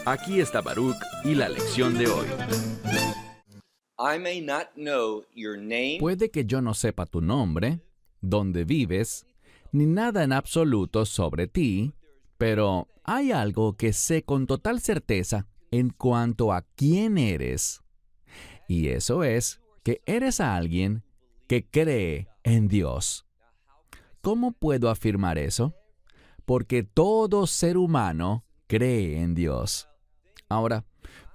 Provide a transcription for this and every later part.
Aquí está Baruch y la lección de hoy. Puede que yo no sepa tu nombre, dónde vives, ni nada en absoluto sobre ti, pero hay algo que sé con total certeza en cuanto a quién eres. Y eso es que eres alguien que cree en Dios. ¿Cómo puedo afirmar eso? Porque todo ser humano cree en Dios. Ahora,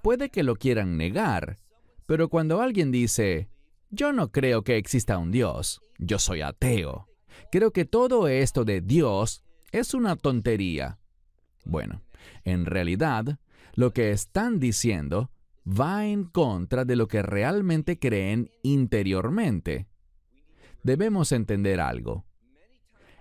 puede que lo quieran negar, pero cuando alguien dice, yo no creo que exista un Dios, yo soy ateo, creo que todo esto de Dios es una tontería. Bueno, en realidad, lo que están diciendo va en contra de lo que realmente creen interiormente. Debemos entender algo.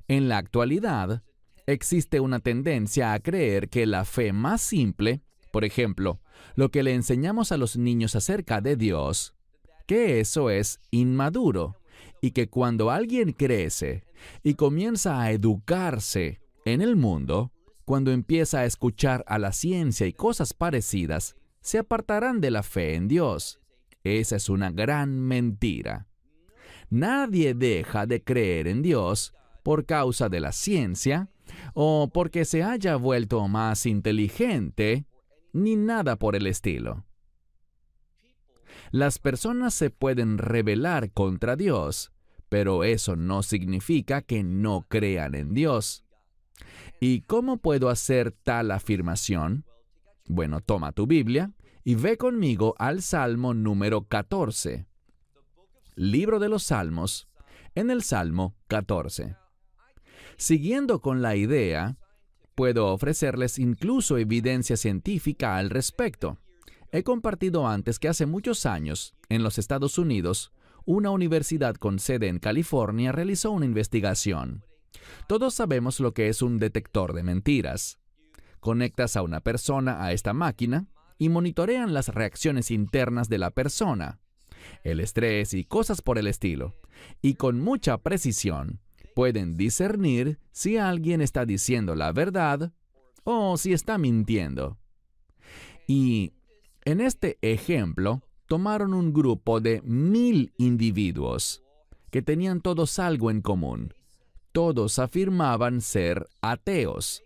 En la actualidad, existe una tendencia a creer que la fe más simple, por ejemplo, lo que le enseñamos a los niños acerca de Dios, que eso es inmaduro, y que cuando alguien crece y comienza a educarse en el mundo, cuando empieza a escuchar a la ciencia y cosas parecidas, se apartarán de la fe en Dios. Esa es una gran mentira. Nadie deja de creer en Dios por causa de la ciencia o porque se haya vuelto más inteligente, ni nada por el estilo. Las personas se pueden rebelar contra Dios, pero eso no significa que no crean en Dios. ¿Y cómo puedo hacer tal afirmación? Bueno, toma tu Biblia y ve conmigo al Salmo número 14. Libro de los Salmos, en el Salmo 14. Siguiendo con la idea, puedo ofrecerles incluso evidencia científica al respecto. He compartido antes que hace muchos años, en los Estados Unidos, una universidad con sede en California realizó una investigación. Todos sabemos lo que es un detector de mentiras. Conectas a una persona a esta máquina y monitorean las reacciones internas de la persona, el estrés y cosas por el estilo, y con mucha precisión pueden discernir si alguien está diciendo la verdad o si está mintiendo. Y en este ejemplo, tomaron un grupo de 1,000 individuos que tenían todos algo en común. Todos afirmaban ser ateos.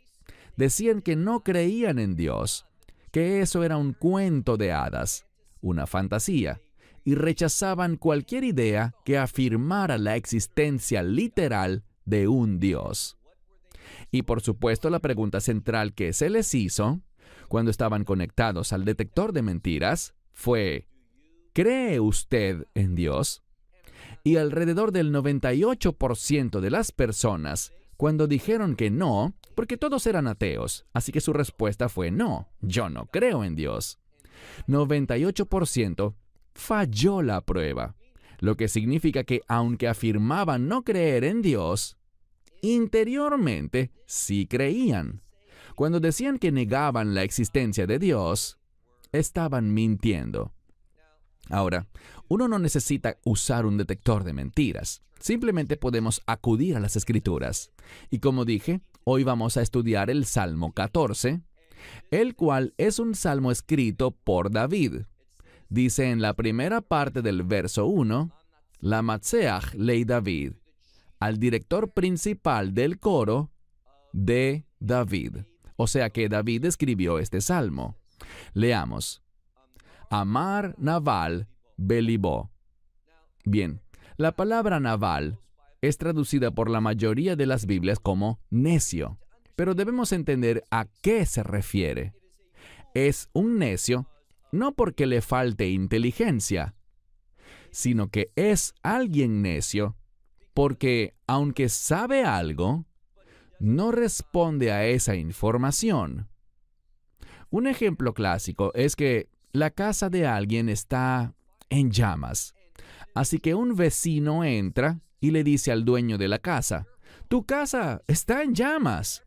Decían que no creían en Dios, que eso era un cuento de hadas, una fantasía, y rechazaban cualquier idea que afirmara la existencia literal de un Dios. Y por supuesto, la pregunta central que se les hizo, cuando estaban conectados al detector de mentiras, fue, ¿cree usted en Dios? Y alrededor del 98% de las personas, cuando dijeron que no, porque todos eran ateos, así que su respuesta fue no, yo no creo en Dios. 98% falló la prueba, lo que significa que aunque afirmaban no creer en Dios, interiormente sí creían. Cuando decían que negaban la existencia de Dios, estaban mintiendo. Ahora, uno no necesita usar un detector de mentiras. Simplemente podemos acudir a las Escrituras. Y como dije, hoy vamos a estudiar el Salmo 14, el cual es un salmo escrito por David. Dice en la primera parte del verso 1, la Matseach ley David, al director principal del coro de David. O sea que David escribió este salmo. Leamos. Amar Naval Belibó. Bien, la palabra Naval es traducida por la mayoría de las Biblias como necio, pero debemos entender a qué se refiere. Es un necio no porque le falte inteligencia, sino que es alguien necio porque, aunque sabe algo, no responde a esa información. Un ejemplo clásico es que la casa de alguien está en llamas. Así que un vecino entra y le dice al dueño de la casa, «Tu casa está en llamas.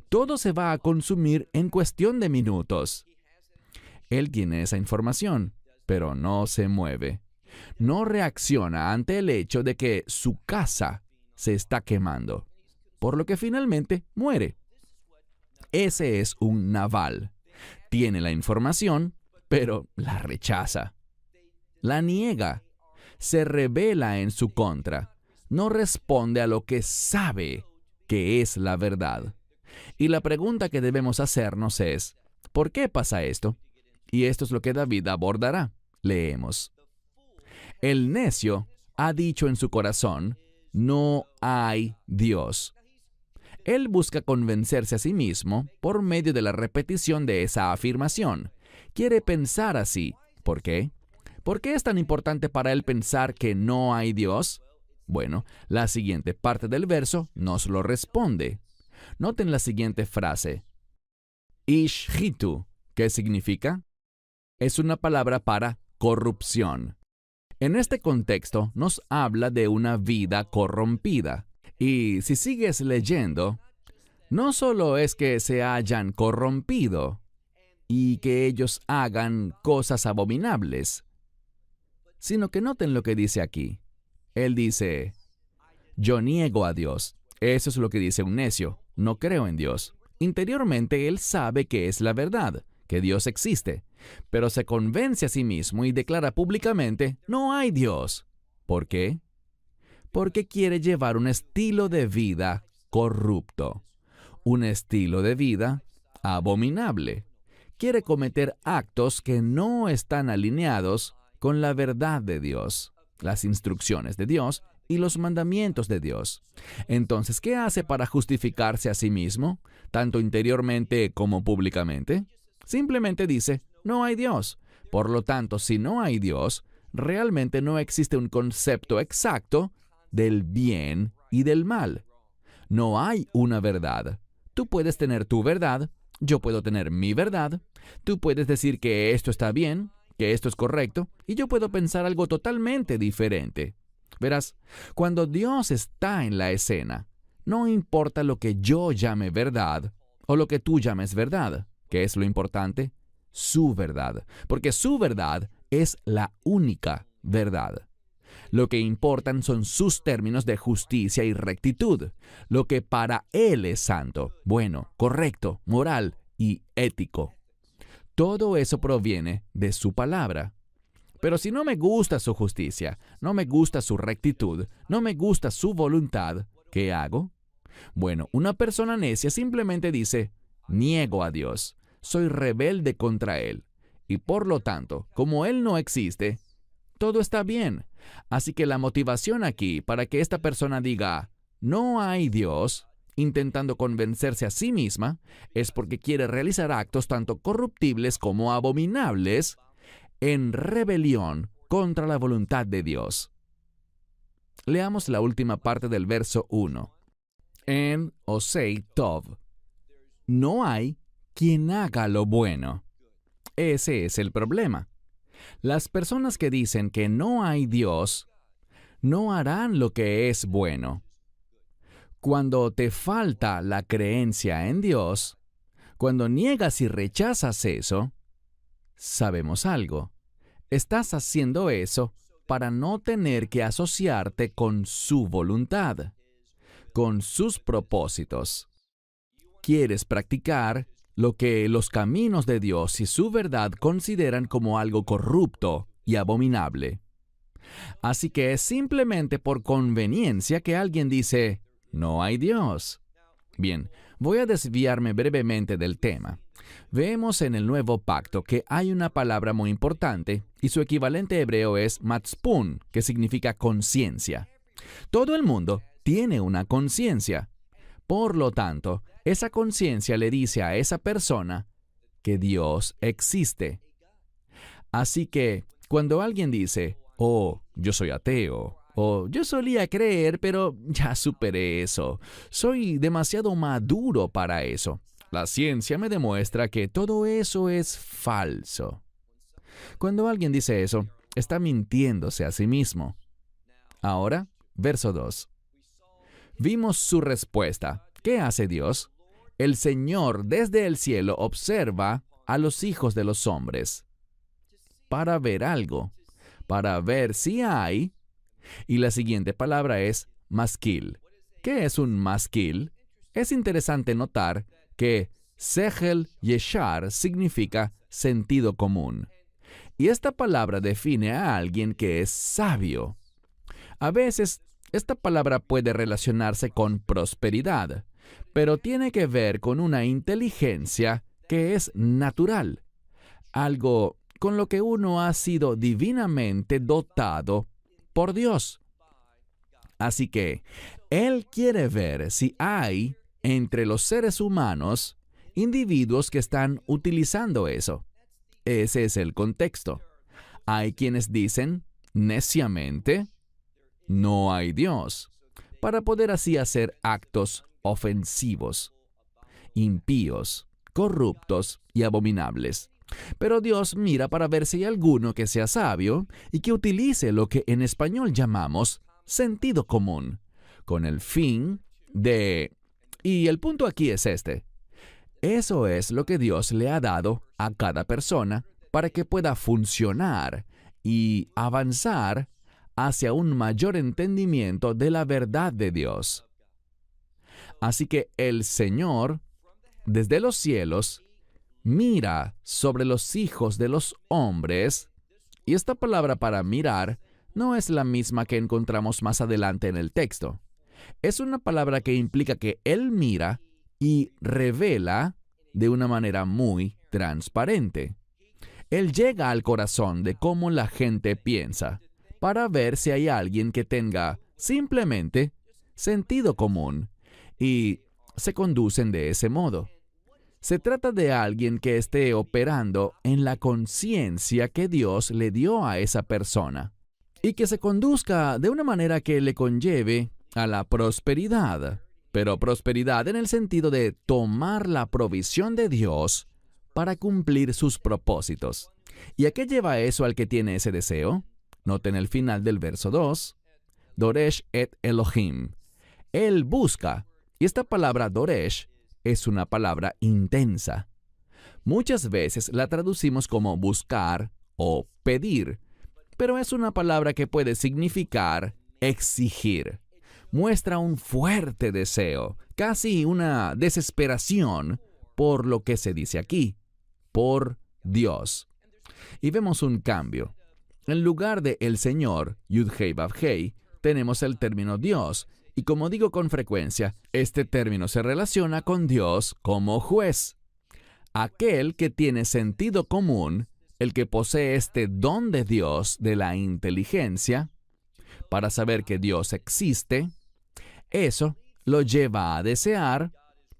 Todo se va a consumir en cuestión de minutos». Él tiene esa información, pero no se mueve. No reacciona ante el hecho de que su casa se está quemando, por lo que finalmente muere. Ese es un naval. tiene la información, pero la rechaza, la niega, se rebela en su contra, no responde a lo que sabe que es la verdad. Y la pregunta que debemos hacernos es, ¿por qué pasa esto? Y esto es lo que David abordará. Leemos. El necio ha dicho en su corazón, no hay Dios. Él busca convencerse a sí mismo por medio de la repetición de esa afirmación. Quiere pensar así. ¿Por qué? ¿Por qué es tan importante para él pensar que no hay Dios? Bueno, la siguiente parte del verso nos lo responde. Noten la siguiente frase. Ishhitu, ¿qué significa? Es una palabra para corrupción. En este contexto nos habla de una vida corrompida. Y si sigues leyendo, no solo es que se hayan corrompido y que ellos hagan cosas abominables, sino que noten lo que dice aquí. Él dice, yo niego a Dios. Eso es lo que dice un necio. No creo en Dios. Interiormente él sabe que es la verdad, que Dios existe, pero se convence a sí mismo y declara públicamente, no hay Dios. ¿Por qué? Porque quiere llevar un estilo de vida corrupto, un estilo de vida abominable. Quiere cometer actos que no están alineados con la verdad de Dios, las instrucciones de Dios y los mandamientos de Dios. Entonces, ¿qué hace para justificarse a sí mismo, tanto interiormente como públicamente? Simplemente dice, no hay Dios. Por lo tanto, si no hay Dios, realmente no existe un concepto exacto del bien y del mal. No hay una verdad. Tú puedes tener tu verdad, yo puedo tener mi verdad, tú puedes decir que esto está bien, que esto es correcto, y yo puedo pensar algo totalmente diferente. Verás, cuando Dios está en la escena, no importa lo que yo llame verdad o lo que tú llames verdad. ¿Qué es lo importante? Su verdad, porque su verdad es la única verdad. Lo que importan son sus términos de justicia y rectitud, lo que para Él es santo, bueno, correcto, moral y ético. Todo eso proviene de su palabra. Pero si no me gusta su justicia, no me gusta su rectitud, no me gusta su voluntad, ¿qué hago? Bueno, una persona necia simplemente dice, niego a Dios, soy rebelde contra Él, y por lo tanto, como Él no existe, todo está bien. Así que la motivación aquí para que esta persona diga, no hay Dios, intentando convencerse a sí misma, es porque quiere realizar actos tanto corruptibles como abominables, en rebelión contra la voluntad de Dios. Leamos la última parte del verso 1. En Osei Tov. No hay quien haga lo bueno. Ese es el problema. Las personas que dicen que no hay Dios, no harán lo que es bueno. Cuando te falta la creencia en Dios, cuando niegas y rechazas eso, sabemos algo. Estás haciendo eso para no tener que asociarte con su voluntad, con sus propósitos. Quieres practicar lo que los caminos de Dios y su verdad consideran como algo corrupto y abominable. Así que es simplemente por conveniencia que alguien dice, no hay Dios. Bien, voy a desviarme brevemente del tema. Vemos en el Nuevo Pacto que hay una palabra muy importante y su equivalente hebreo es matspun, que significa conciencia. Todo el mundo tiene una conciencia. Por lo tanto, esa conciencia le dice a esa persona que Dios existe. Así que, cuando alguien dice, oh, yo soy ateo, o yo solía creer, pero ya superé eso, soy demasiado maduro para eso. La ciencia me demuestra que todo eso es falso. Cuando alguien dice eso, está mintiéndose a sí mismo. Ahora, verso 2. Vimos su respuesta. ¿Qué hace Dios? El Señor desde el cielo observa a los hijos de los hombres para ver algo, para ver si hay. Y la siguiente palabra es masquil. ¿Qué es un masquil? Es interesante notar que Sechel Yeshar significa sentido común. Y esta palabra define a alguien que es sabio. A veces, esta palabra puede relacionarse con prosperidad, pero tiene que ver con una inteligencia que es natural, algo con lo que uno ha sido divinamente dotado por Dios. Así que, Él quiere ver si hay entre los seres humanos individuos que están utilizando eso. Ese es el contexto. Hay quienes dicen, neciamente, no hay Dios, para poder así hacer actos ofensivos, impíos, corruptos y abominables. Pero Dios mira para ver si hay alguno que sea sabio y que utilice lo que en español llamamos sentido común, con el fin de... Y el punto aquí es este. Eso es lo que Dios le ha dado a cada persona para que pueda funcionar y avanzar hacia un mayor entendimiento de la verdad de Dios. Así que el Señor, desde los cielos, mira sobre los hijos de los hombres, y esta palabra para mirar no es la misma que encontramos más adelante en el texto. Es una palabra que implica que Él mira y revela de una manera muy transparente. Él llega al corazón de cómo la gente piensa, para ver si hay alguien que tenga simplemente sentido común, y se conducen de ese modo. Se trata de alguien que esté operando en la conciencia que Dios le dio a esa persona, y que se conduzca de una manera que le conlleve a la prosperidad, pero prosperidad en el sentido de tomar la provisión de Dios para cumplir sus propósitos. ¿Y a qué lleva eso al que tiene ese deseo? Noten el final del verso 2. Doresh et Elohim. Él busca, y esta palabra Doresh es una palabra intensa. Muchas veces la traducimos como buscar o pedir, pero es una palabra que puede significar exigir. Muestra un fuerte deseo, casi una desesperación por lo que se dice aquí, por Dios. Y vemos un cambio. En lugar de el Señor, Yud-Hei Vav-Hei, tenemos el término Dios, y como digo con frecuencia, este término se relaciona con Dios como juez. Aquel que tiene sentido común, el que posee este don de Dios de la inteligencia, para saber que Dios existe, eso lo lleva a desear,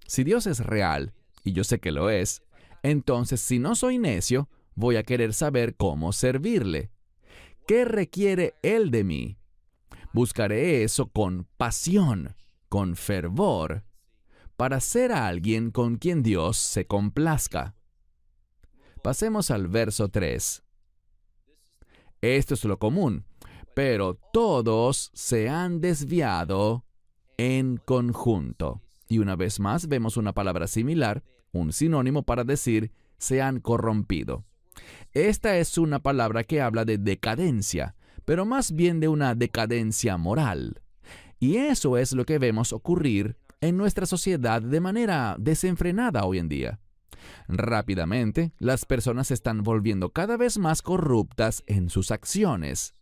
si Dios es real, y yo sé que lo es, entonces si no soy necio, voy a querer saber cómo servirle. ¿Qué requiere Él de mí? Buscaré eso con pasión, con fervor, para ser alguien con quien Dios se complazca. Pasemos al verso 3. Esto es lo común, pero todos se han desviado en conjunto. Y una vez más vemos una palabra similar, un sinónimo para decir se han corrompido. Esta es una palabra que habla de decadencia, pero más bien de una decadencia moral. Y eso es lo que vemos ocurrir en nuestra sociedad de manera desenfrenada hoy en día. Rápidamente, las personas se están volviendo cada vez más corruptas en sus acciones.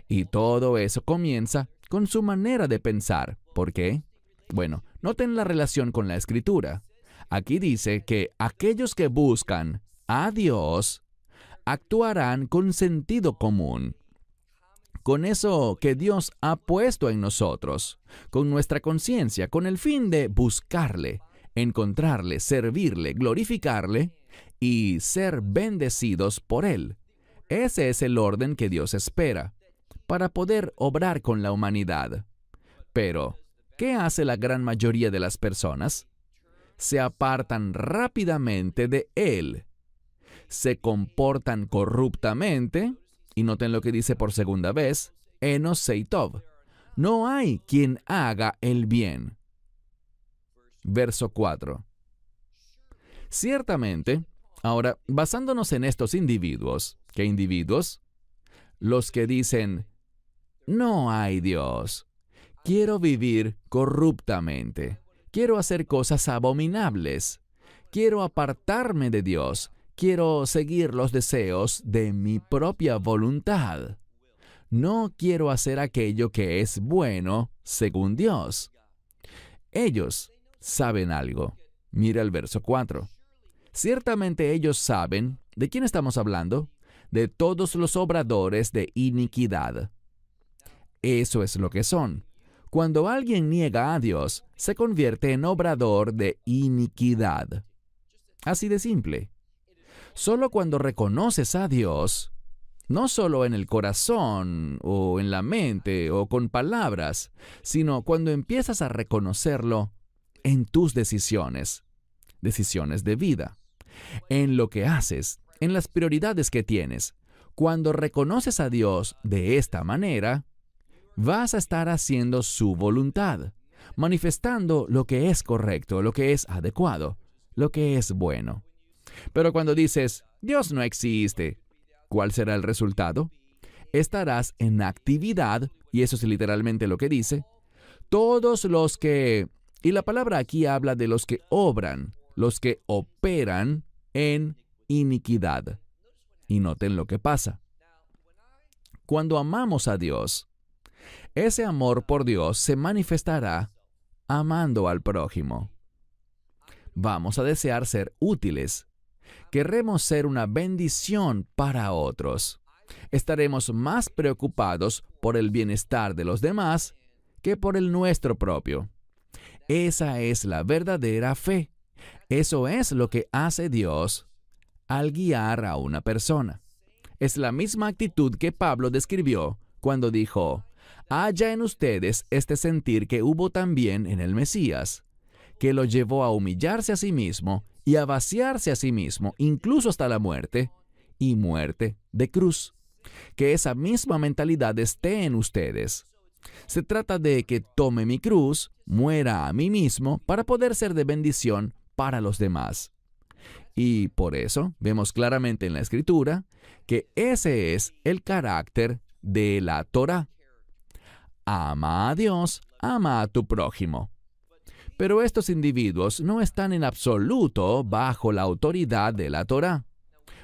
Y todo eso comienza con su manera de pensar. ¿Por qué? Bueno, noten la relación con la Escritura. Aquí dice que aquellos que buscan a Dios actuarán con sentido común, con eso que Dios ha puesto en nosotros, con nuestra conciencia, con el fin de buscarle, encontrarle, servirle, glorificarle y ser bendecidos por Él. Ese es el orden que Dios espera para poder obrar con la humanidad. Pero, ¿qué hace la gran mayoría de las personas? Se apartan rápidamente de Él. Se comportan corruptamente, y noten lo que dice por segunda vez, Enos Seitov. No hay quien haga el bien. Verso 4. Ciertamente, ahora, basándonos en estos individuos, ¿qué individuos? Los que dicen, no hay Dios. Quiero vivir corruptamente. Quiero hacer cosas abominables. quiero apartarme de Dios, quiero seguir los deseos de mi propia voluntad. No quiero hacer aquello que es bueno según Dios. Ellos saben algo. Mira el verso 4. Ciertamente ellos saben, ¿de quién estamos hablando? De todos los obradores de iniquidad. Eso es lo que son. Cuando alguien niega a Dios, se convierte en obrador de iniquidad. Así de simple. Solo cuando reconoces a Dios, no solo en el corazón o en la mente o con palabras, sino cuando empiezas a reconocerlo en tus decisiones de vida, en lo que haces, en las prioridades que tienes. Cuando reconoces a Dios de esta manera, vas a estar haciendo su voluntad, manifestando lo que es correcto, lo que es adecuado, lo que es bueno. Pero cuando dices, Dios no existe, ¿cuál será el resultado? Estarás en actividad, y eso es literalmente lo que dice, todos los que, y la palabra aquí habla de los que obran, los que operan en iniquidad. Y noten lo que pasa. Cuando amamos a Dios, ese amor por Dios se manifestará amando al prójimo. Vamos a desear ser útiles. Querremos ser una bendición para otros. Estaremos más preocupados por el bienestar de los demás que por el nuestro propio. Esa es la verdadera fe. Eso es lo que hace Dios al guiar a una persona. Es la misma actitud que Pablo describió cuando dijo, haya en ustedes este sentir que hubo también en el Mesías, que lo llevó a humillarse a sí mismo y a vaciarse a sí mismo, incluso hasta la muerte, y muerte de cruz. Que esa misma mentalidad esté en ustedes. Se trata de que tome mi cruz, muera a mí mismo, para poder ser de bendición para los demás. Y por eso vemos claramente en la Escritura que ese es el carácter de la Torá. Ama a Dios, ama a tu prójimo. Pero estos individuos no están en absoluto bajo la autoridad de la Torá.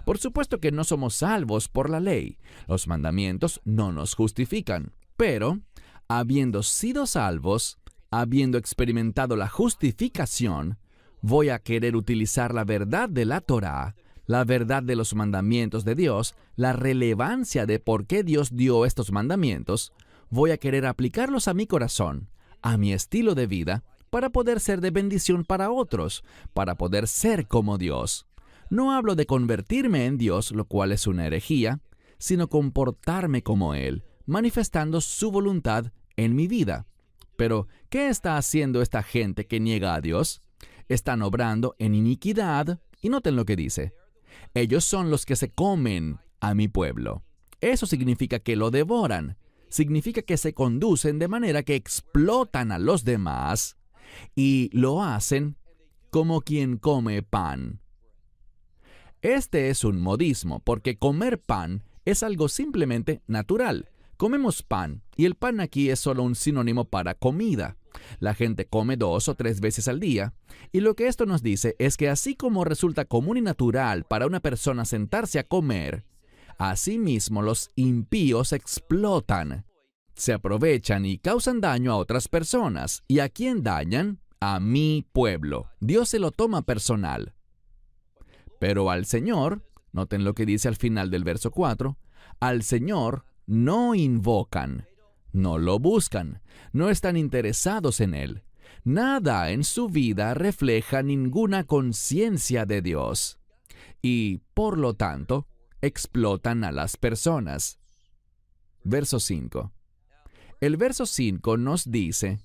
Por supuesto que no somos salvos por la ley. Los mandamientos no nos justifican. Pero, habiendo sido salvos, habiendo experimentado la justificación, voy a querer utilizar la verdad de la Torá, la verdad de los mandamientos de Dios, la relevancia de por qué Dios dio estos mandamientos. Voy a querer aplicarlos a mi corazón, a mi estilo de vida, para poder ser de bendición para otros, para poder ser como Dios. No hablo de convertirme en Dios, lo cual es una herejía, sino comportarme como Él, manifestando su voluntad en mi vida. Pero, ¿qué está haciendo esta gente que niega a Dios? Están obrando en iniquidad, y noten lo que dice. Ellos son los que se comen a mi pueblo. Eso significa que lo devoran. Significa que se conducen de manera que explotan a los demás y lo hacen como quien come pan. Este es un modismo, porque comer pan es algo simplemente natural. Comemos pan, y el pan aquí es solo un sinónimo para comida. La gente come 2 o 3 veces al día, y lo que esto nos dice es que así como resulta común y natural para una persona sentarse a comer, asimismo los impíos explotan, se aprovechan y causan daño a otras personas. ¿Y a quién dañan? A mi pueblo. Dios se lo toma personal. Pero al Señor, noten lo que dice al final del verso 4, al Señor no invocan, no lo buscan, no están interesados en Él. Nada en su vida refleja ninguna conciencia de Dios. Y, por lo tanto, explotan a las personas. Verso 5. El verso 5 nos dice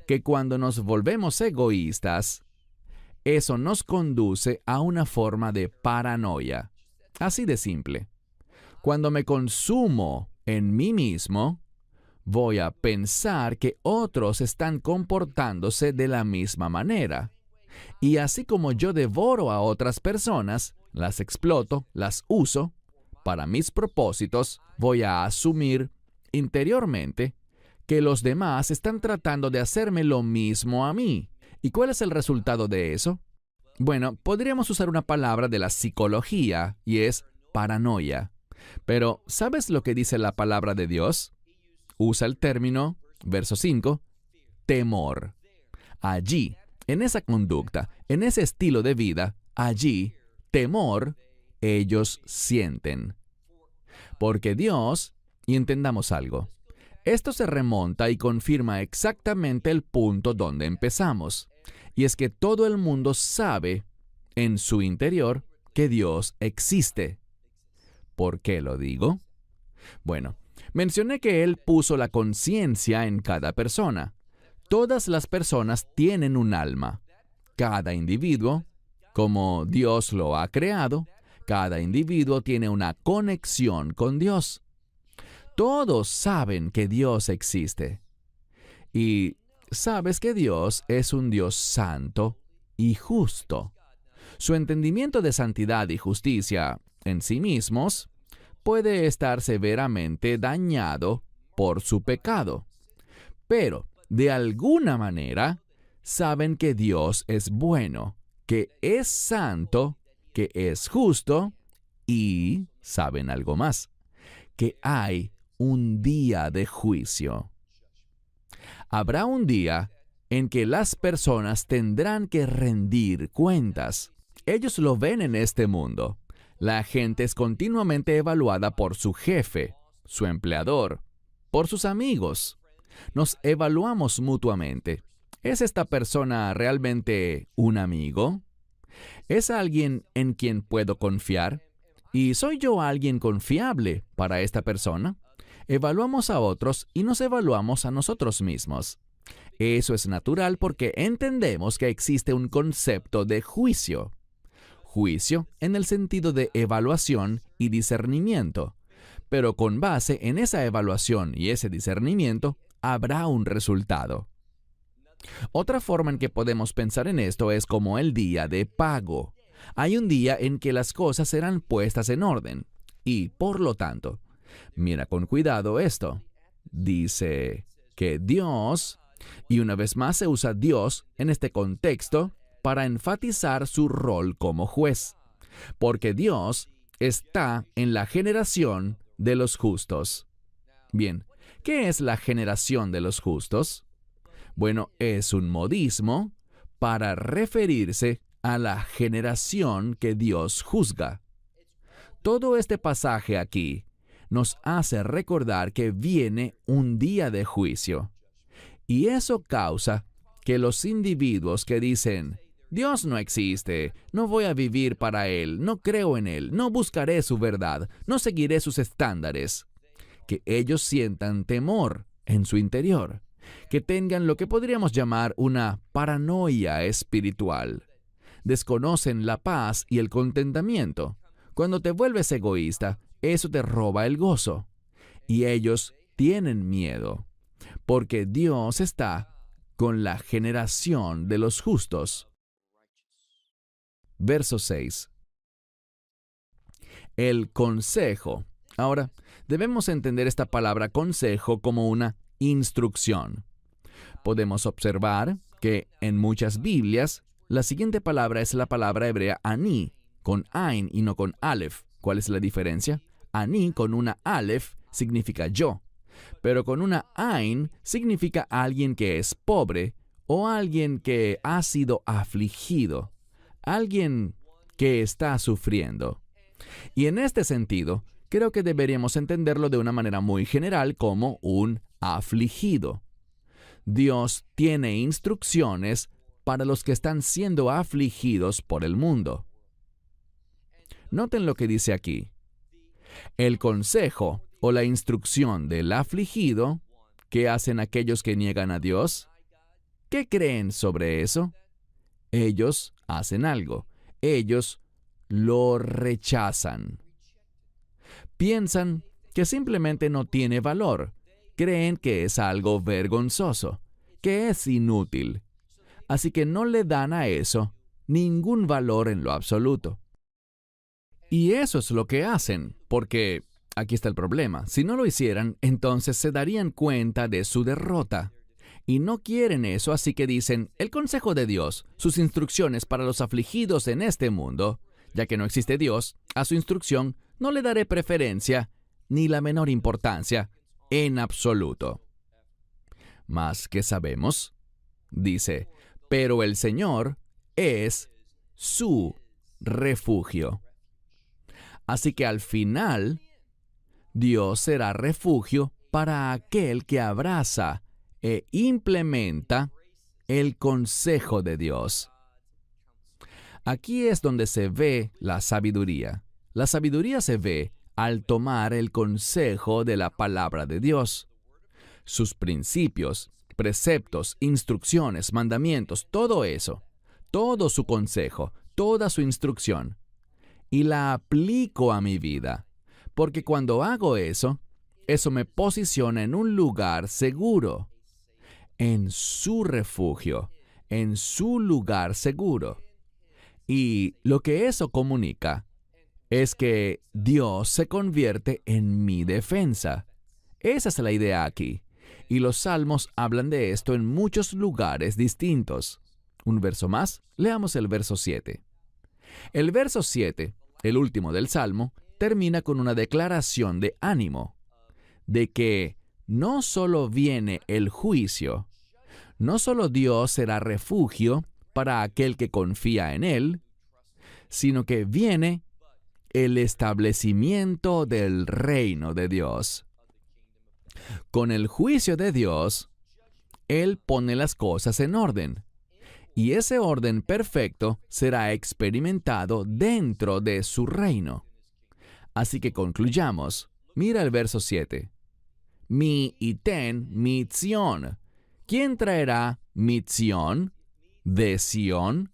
que cuando nos volvemos egoístas, eso nos conduce a una forma de paranoia. Así de simple. Cuando me consumo en mí mismo, voy a pensar que otros están comportándose de la misma manera. Y así como yo devoro a otras personas, las exploto, las uso, para mis propósitos, voy a asumir interiormente que los demás están tratando de hacerme lo mismo a mí. ¿Y cuál es el resultado de eso? Bueno, podríamos usar una palabra de la psicología y es paranoia. Pero, ¿sabes lo que dice la palabra de Dios? Usa el término, verso 5, temor. Allí, en esa conducta, en ese estilo de vida, allí, temor, ellos sienten. Porque Dios, y entendamos algo, esto se remonta y confirma exactamente el punto donde empezamos. Y es que todo el mundo sabe en su interior que Dios existe. ¿Por qué lo digo? Bueno, mencioné que Él puso la conciencia en cada persona. Todas las personas tienen un alma. Cada individuo, como Dios lo ha creado, cada individuo tiene una conexión con Dios. Todos saben que Dios existe. Y sabes que Dios es un Dios santo y justo. Su entendimiento de santidad y justicia en sí mismos puede estar severamente dañado por su pecado. Pero, de alguna manera, saben que Dios es bueno, que es santo, que es justo y saben algo más, que hay un día de juicio. Habrá un día en que las personas tendrán que rendir cuentas. Ellos lo ven en este mundo. La gente es continuamente evaluada por su jefe, su empleador, por sus amigos. Nos evaluamos mutuamente. ¿Es esta persona realmente un amigo? ¿Es alguien en quien puedo confiar? ¿Y soy yo alguien confiable para esta persona? Evaluamos a otros y nos evaluamos a nosotros mismos. Eso es natural porque entendemos que existe un concepto de juicio. Juicio en el sentido de evaluación y discernimiento. Pero con base en esa evaluación y ese discernimiento, habrá un resultado. Otra forma en que podemos pensar en esto es como el día de pago. Hay un día en que las cosas serán puestas en orden. Y, por lo tanto, mira con cuidado esto. Dice que Dios, y una vez más se usa Dios en este contexto para enfatizar su rol como juez. Porque Dios está en la generación de los justos. Bien, ¿qué es la generación de los justos? Bueno, es un modismo para referirse a la generación que Dios juzga. Todo este pasaje aquí nos hace recordar que viene un día de juicio. Y eso causa que los individuos que dicen, Dios no existe, no voy a vivir para Él, no creo en Él, no buscaré su verdad, no seguiré sus estándares, que ellos sientan temor en su interior, que tengan lo que podríamos llamar una paranoia espiritual. Desconocen la paz y el contentamiento. Cuando te vuelves egoísta, eso te roba el gozo. Y ellos tienen miedo, porque Dios está con la generación de los justos. Verso 6. El consejo. Ahora, debemos entender esta palabra consejo como una instrucción. Podemos observar que en muchas Biblias, la siguiente palabra es la palabra hebrea ani, con ain y no con aleph. ¿Cuál es la diferencia? Ani con una aleph significa yo, pero con una ain significa alguien que es pobre o alguien que ha sido afligido, alguien que está sufriendo. Y en este sentido, creo que deberíamos entenderlo de una manera muy general como un afligido. Dios tiene instrucciones para los que están siendo afligidos por el mundo. Noten lo que dice aquí. El consejo o la instrucción del afligido, ¿qué hacen aquellos que niegan a Dios? ¿Qué creen sobre eso? Ellos hacen algo. Ellos lo rechazan. Piensan que simplemente no tiene valor. Creen que es algo vergonzoso, que es inútil. Así que no le dan a eso ningún valor en lo absoluto. Y eso es lo que hacen, porque aquí está el problema. Si no lo hicieran, entonces se darían cuenta de su derrota. Y no quieren eso, así que dicen, el consejo de Dios, sus instrucciones para los afligidos en este mundo, ya que no existe Dios, a su instrucción no le daré preferencia ni la menor importancia en absoluto. Mas, ¿qué sabemos? Dice, pero el Señor es su refugio. Así que al final, Dios será refugio para aquel que abraza e implementa el consejo de Dios. Aquí es donde se ve la sabiduría. La sabiduría se ve al tomar el consejo de la palabra de Dios. Sus principios, preceptos, instrucciones, mandamientos, todo eso, todo su consejo, toda su instrucción, y la aplico a mi vida, porque cuando hago eso, eso me posiciona en un lugar seguro, en su refugio, en su lugar seguro. Y lo que eso comunica es que Dios se convierte en mi defensa. Esa es la idea aquí. Y los salmos hablan de esto en muchos lugares distintos. Un verso más, leamos el verso 7. El verso 7, el último del salmo, termina con una declaración de ánimo, de que no solo viene el juicio, no solo Dios será refugio para aquel que confía en Él, sino que viene el establecimiento del reino de Dios. Con el juicio de Dios, Él pone las cosas en orden, y ese orden perfecto será experimentado dentro de su reino. Así que concluyamos. Mira el verso 7. Mi iten mitzion. ¿Quién traerá mitzion de Sión?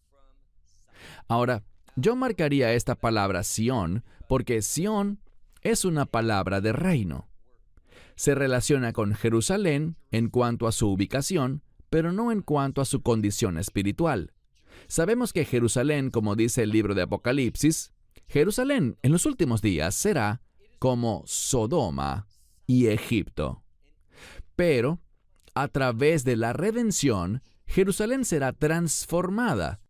Ahora, yo marcaría esta palabra Sión porque Sión es una palabra de reino. Se relaciona con Jerusalén en cuanto a su ubicación, pero no en cuanto a su condición espiritual. Sabemos que Jerusalén, como dice el libro de Apocalipsis, Jerusalén en los últimos días será como Sodoma y Egipto. Pero, a través de la redención, Jerusalén será transformada.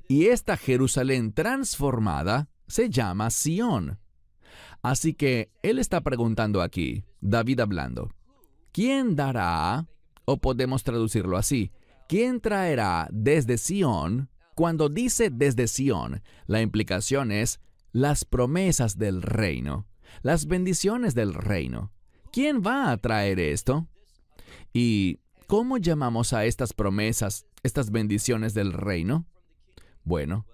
Y esta Jerusalén transformada se llama Sión. Así que él está preguntando aquí, David hablando, ¿quién dará, o podemos traducirlo así, quién traerá desde Sión? Cuando dice desde Sión, la implicación es las promesas del reino, las bendiciones del reino. ¿Quién va a traer esto? ¿Y cómo llamamos a estas promesas, estas bendiciones del reino? Bueno,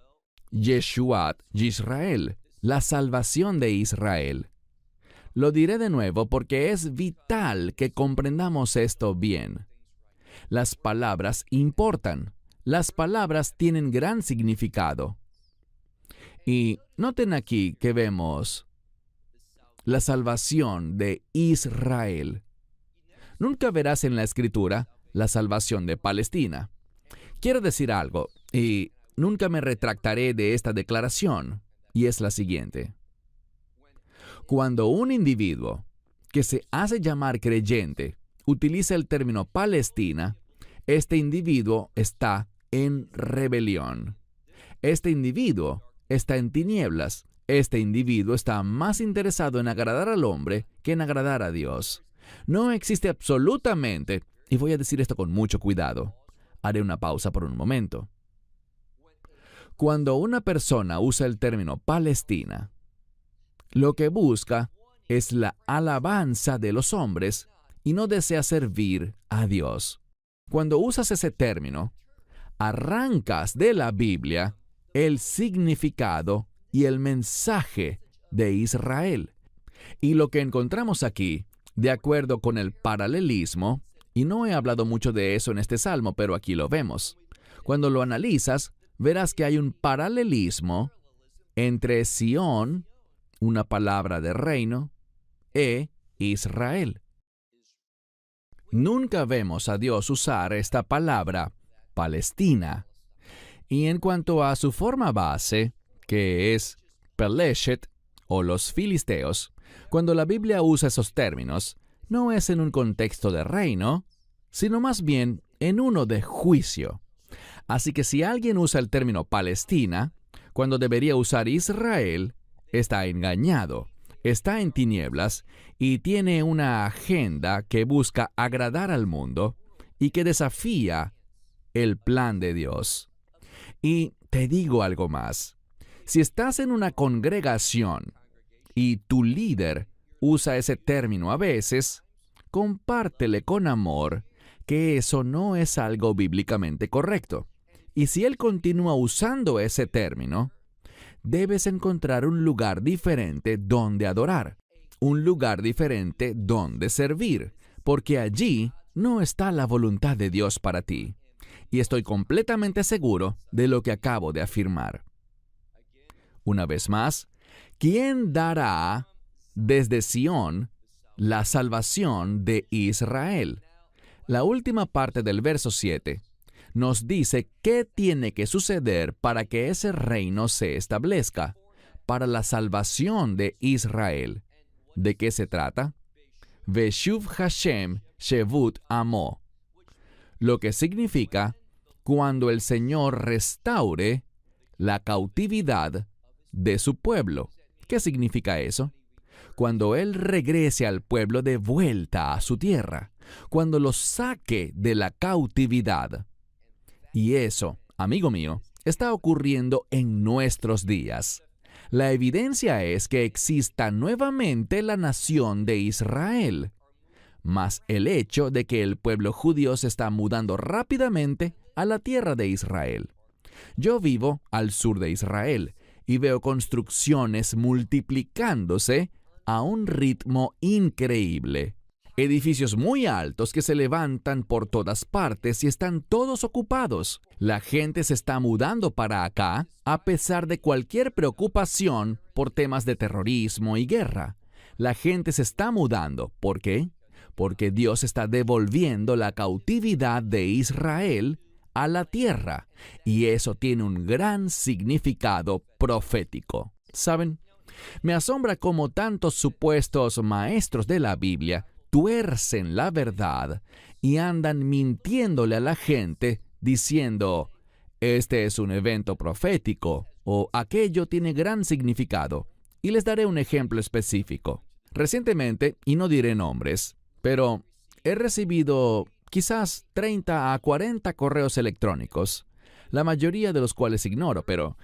Yeshuat Yisrael, la salvación de Israel. Lo diré de nuevo porque es vital que comprendamos esto bien. Las palabras importan. Las palabras tienen gran significado. Y noten aquí que vemos la salvación de Israel. Nunca verás en la Escritura la salvación de Palestina. Quiero decir algo, y nunca me retractaré de esta declaración, y es la siguiente. Cuando un individuo que se hace llamar creyente utiliza el término Palestina, este individuo está en rebelión. Este individuo está en tinieblas. Este individuo está más interesado en agradar al hombre que en agradar a Dios. No existe absolutamente, y voy a decir esto con mucho cuidado, haré una pausa por un momento. Cuando una persona usa el término Palestina, lo que busca es la alabanza de los hombres y no desea servir a Dios. Cuando usas ese término, arrancas de la Biblia el significado y el mensaje de Israel. Y lo que encontramos aquí, de acuerdo con el paralelismo, y no he hablado mucho de eso en este salmo, pero aquí lo vemos. Cuando lo analizas, verás que hay un paralelismo entre Sión, una palabra de reino, e Israel. Nunca vemos a Dios usar esta palabra, Palestina. Y en cuanto a su forma base, que es Peleshet, o los filisteos, cuando la Biblia usa esos términos, no es en un contexto de reino, sino más bien en uno de juicio. Así que si alguien usa el término Palestina, cuando debería usar Israel, está engañado, está en tinieblas y tiene una agenda que busca agradar al mundo y que desafía el plan de Dios. Y te digo algo más. Si estás en una congregación y tu líder usa ese término a veces, compártele con amor que eso no es algo bíblicamente correcto. Y si él continúa usando ese término, debes encontrar un lugar diferente donde adorar, un lugar diferente donde servir, porque allí no está la voluntad de Dios para ti. Y estoy completamente seguro de lo que acabo de afirmar. Una vez más, ¿quién dará desde Sión la salvación de Israel? La última parte del verso 7 nos dice qué tiene que suceder para que ese reino se establezca, para la salvación de Israel. ¿De qué se trata? Veshuv Hashem Shevut Amo, lo que significa cuando el Señor restaure la cautividad de su pueblo. ¿Qué significa eso? Cuando Él regrese al pueblo de vuelta a su tierra, cuando los saque de la cautividad. Y eso, amigo mío, está ocurriendo en nuestros días. La evidencia es que exista nuevamente la nación de Israel, más el hecho de que el pueblo judío se está mudando rápidamente a la tierra de Israel. Yo vivo al sur de Israel y veo construcciones multiplicándose a un ritmo increíble. Edificios muy altos que se levantan por todas partes y están todos ocupados. La gente se está mudando para acá a pesar de cualquier preocupación por temas de terrorismo y guerra. La gente se está mudando. ¿Por qué? Porque Dios está devolviendo la cautividad de Israel a la tierra. Y eso tiene un gran significado profético. ¿Saben? Me asombra cómo tantos supuestos maestros de la Biblia tuercen la verdad y andan mintiéndole a la gente diciendo, este es un evento profético o aquello tiene gran significado. Y les daré un ejemplo específico. Recientemente, y no diré nombres, pero he recibido quizás 30 a 40 correos electrónicos, la mayoría de los cuales ignoro, pero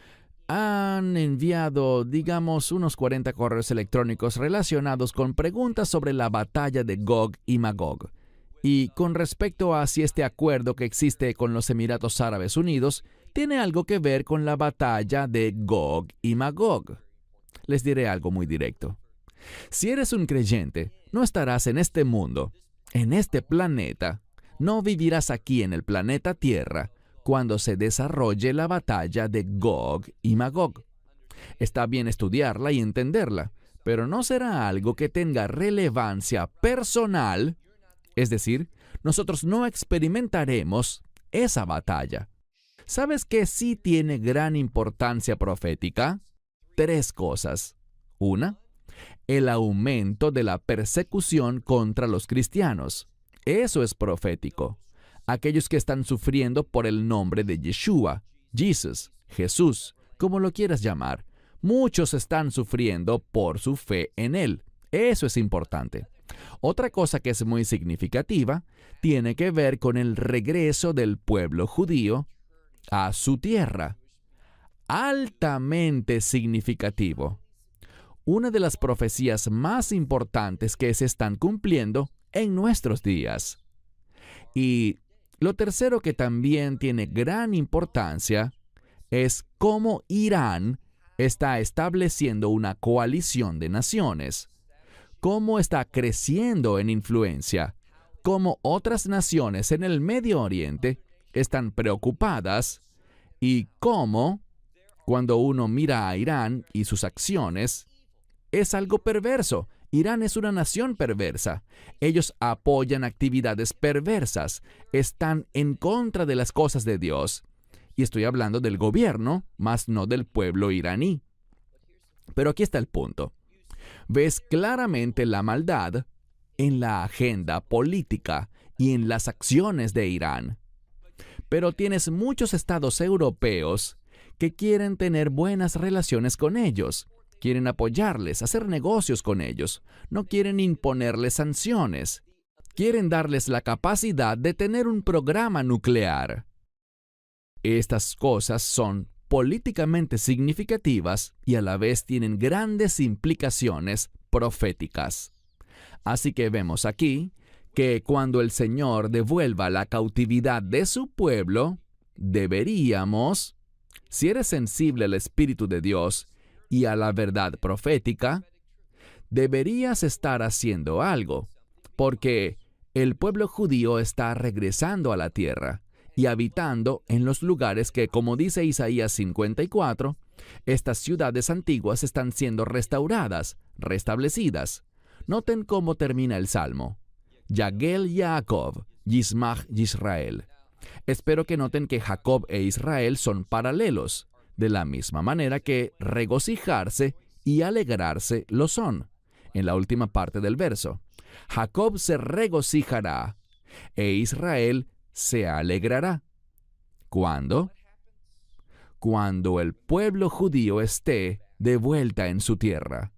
han enviado, digamos, unos 40 correos electrónicos relacionados con preguntas sobre la batalla de Gog y Magog, y con respecto a si este acuerdo que existe con los Emiratos Árabes Unidos tiene algo que ver con la batalla de Gog y Magog. Les diré algo muy directo. Si eres un creyente, no estarás en este mundo, en este planeta, no vivirás aquí en el planeta Tierra, cuando se desarrolle la batalla de Gog y Magog. Está bien estudiarla y entenderla, pero no será algo que tenga relevancia personal, es decir, nosotros no experimentaremos esa batalla. ¿Sabes qué sí tiene gran importancia profética? 3 cosas. 1. El aumento de la persecución contra los cristianos. Eso es profético. Aquellos que están sufriendo por el nombre de Yeshua, Jesus, Jesús, como lo quieras llamar. Muchos están sufriendo por su fe en Él. Eso es importante. Otra cosa que es muy significativa tiene que ver con el regreso del pueblo judío a su tierra. Altamente significativo. Una de las profecías más importantes que se están cumpliendo en nuestros días. Y lo tercero que también tiene gran importancia es cómo Irán está estableciendo una coalición de naciones, cómo está creciendo en influencia, cómo otras naciones en el Medio Oriente están preocupadas y cómo, cuando uno mira a Irán y sus acciones, es algo perverso. Irán es una nación perversa. Ellos apoyan actividades perversas. Están en contra de las cosas de Dios. Y estoy hablando del gobierno, más no del pueblo iraní. Pero aquí está el punto. Ves claramente la maldad en la agenda política y en las acciones de Irán. Pero tienes muchos estados europeos que quieren tener buenas relaciones con ellos, quieren apoyarles, hacer negocios con ellos, no quieren imponerles sanciones, quieren darles la capacidad de tener un programa nuclear. Estas cosas son políticamente significativas y a la vez tienen grandes implicaciones proféticas. Así que vemos aquí que cuando el Señor devuelva la cautividad de su pueblo, deberíamos, si eres sensible al Espíritu de Dios y a la verdad profética, deberías estar haciendo algo, porque el pueblo judío está regresando a la tierra y habitando en los lugares que, como dice Isaías 54, estas ciudades antiguas están siendo restauradas, restablecidas. Noten cómo termina el Salmo. Yagel Yaakov, Yismach Yisrael. Espero que noten que Jacob e Israel son paralelos, de la misma manera que regocijarse y alegrarse lo son, en la última parte del verso. Jacob se regocijará e Israel se alegrará. ¿Cuándo? Cuando el pueblo judío esté de vuelta en su tierra.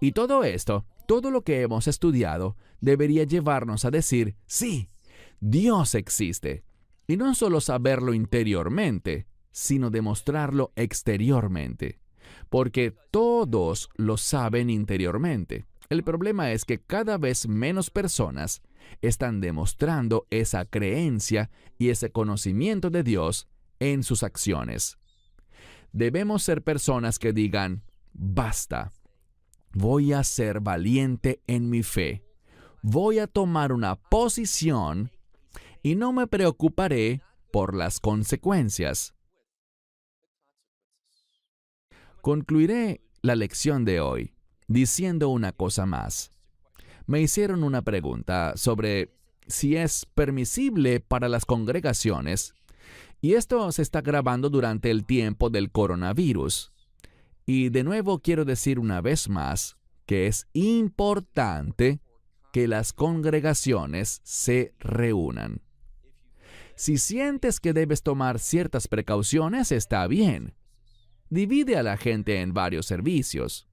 Y todo esto, todo lo que hemos estudiado, debería llevarnos a decir, sí, Dios existe. Y no solo saberlo interiormente, sino demostrarlo exteriormente. Porque todos lo saben interiormente. El problema es que cada vez menos personas están demostrando esa creencia y ese conocimiento de Dios en sus acciones. Debemos ser personas que digan, basta, voy a ser valiente en mi fe, voy a tomar una posición y no me preocuparé por las consecuencias. Concluiré la lección de hoy diciendo una cosa más. Me hicieron una pregunta sobre si es permisible para las congregaciones, y esto se está grabando durante el tiempo del coronavirus. Y de nuevo quiero decir una vez más que es importante que las congregaciones se reúnan. Si sientes que debes tomar ciertas precauciones, está bien. Divide a la gente en varios servicios.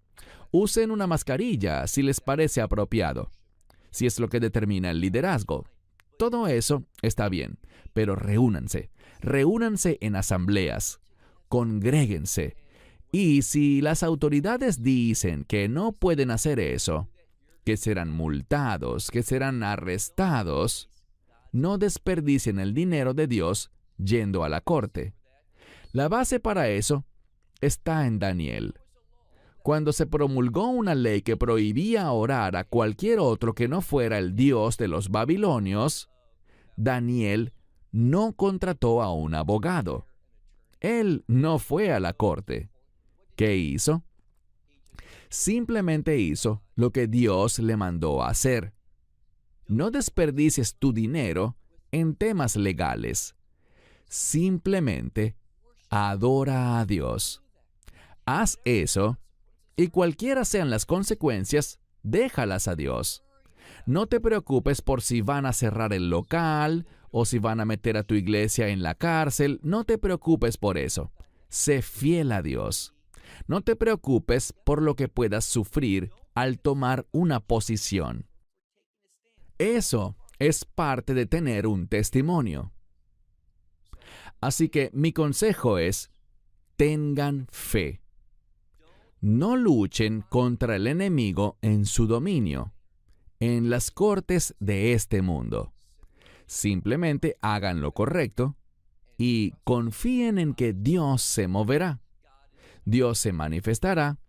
Usen una mascarilla si les parece apropiado, si es lo que determina el liderazgo. Todo eso está bien, pero reúnanse en asambleas, congréguense. Y si las autoridades dicen que no pueden hacer eso, que serán multados, que serán arrestados, no desperdicien el dinero de Dios yendo a la corte. La base para eso está en Daniel. Cuando se promulgó una ley que prohibía orar a cualquier otro que no fuera el Dios de los babilonios, Daniel no contrató a un abogado. Él no fue a la corte. ¿Qué hizo? Simplemente hizo lo que Dios le mandó a hacer. No desperdicies tu dinero en temas legales. Simplemente adora a Dios. Haz eso y cualquiera sean las consecuencias, déjalas a Dios. No te preocupes por si van a cerrar el local o si van a meter a tu iglesia en la cárcel. No te preocupes por eso. Sé fiel a Dios. No te preocupes por lo que puedas sufrir al tomar una posición. Eso es parte de tener un testimonio. Así que mi consejo es, tengan fe. No luchen contra el enemigo en su dominio, en las cortes de este mundo. Simplemente hagan lo correcto y confíen en que Dios se moverá. Dios se manifestará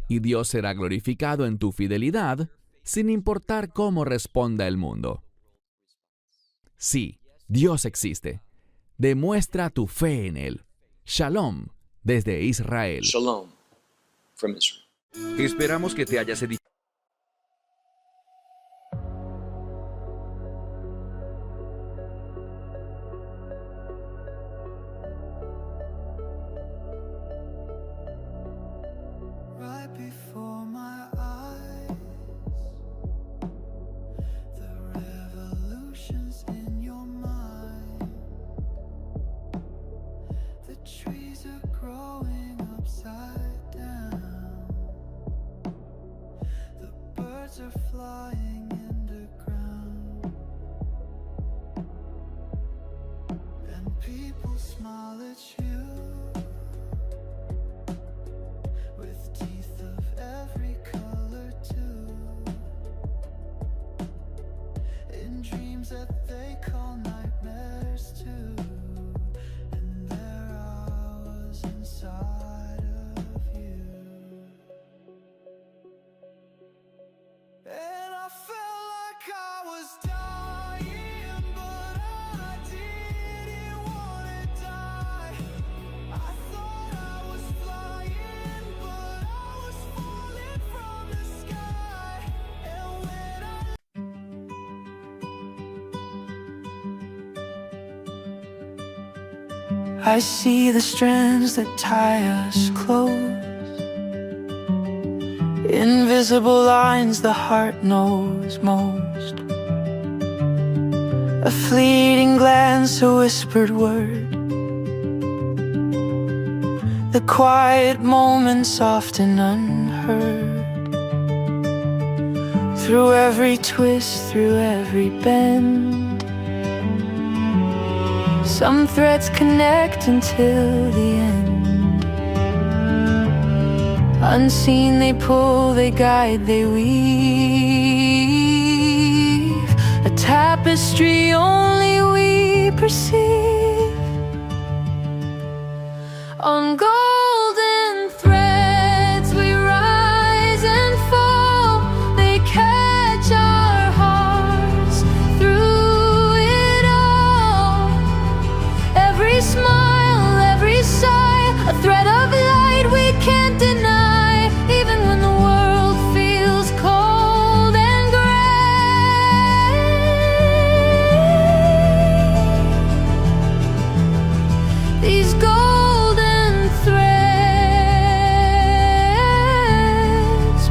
y Dios será glorificado en tu fidelidad, sin importar cómo responda el mundo. Sí, Dios existe. Demuestra tu fe en Él. Shalom desde Israel. Shalom from Israel. Esperamos que te hayas edificado. Right before my eyes, the revolution's birds are flying underground, and people smile at you with teeth of every color too, in dreams that they call nightmares too. And there I was inside of you, and I felt like I was dying, but I didn't wanna die. I thought I was flying, but I was falling from the sky. And when I see the strands that tie us close, invisible lines the heart knows most. A fleeting glance, a whispered word, the quiet moments often unheard. Through every twist, through every bend, some threads connect until the end. Unseen they pull, they guide, they weave a tapestry only we perceive. On golden threads we rise and fall, they catch our hearts through it all. Every smile, every sigh, a thread of light we can't deny, even when the world feels cold and gray. These golden threads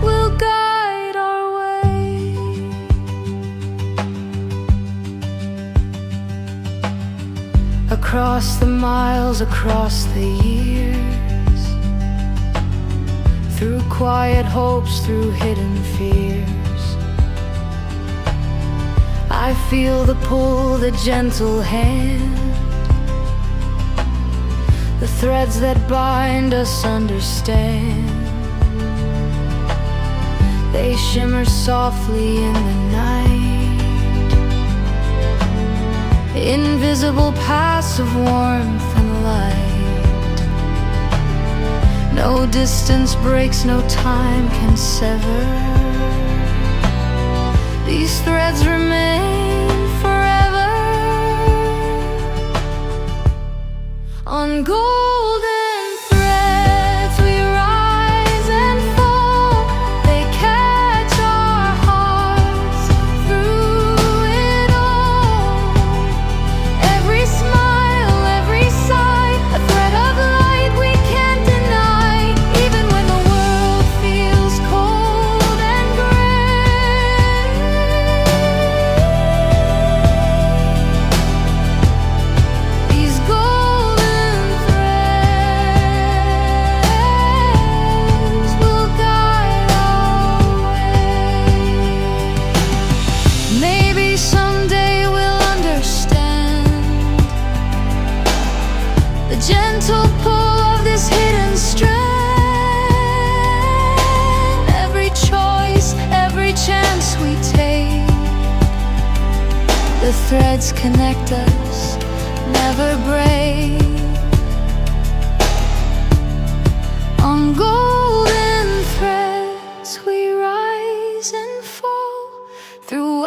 will guide our way. Across the miles, across the years, through quiet hopes, through hidden fears, I feel the pull, the gentle hand, the threads that bind us understand. They shimmer softly in the night, invisible paths of warmth and light. No distance breaks, no time can sever. These threads remain forever. On golden threads we rise and fall, they catch our hearts through it all. Every smile, every sigh, a thread of light we can't deny, even when the world feels cold and gray. These golden threads will guide our way. Maybe someday we'll understand the gentle pull of this hidden strand. Every choice, every chance we take, the threads connect us, never break. On golden threads we rise and fall, through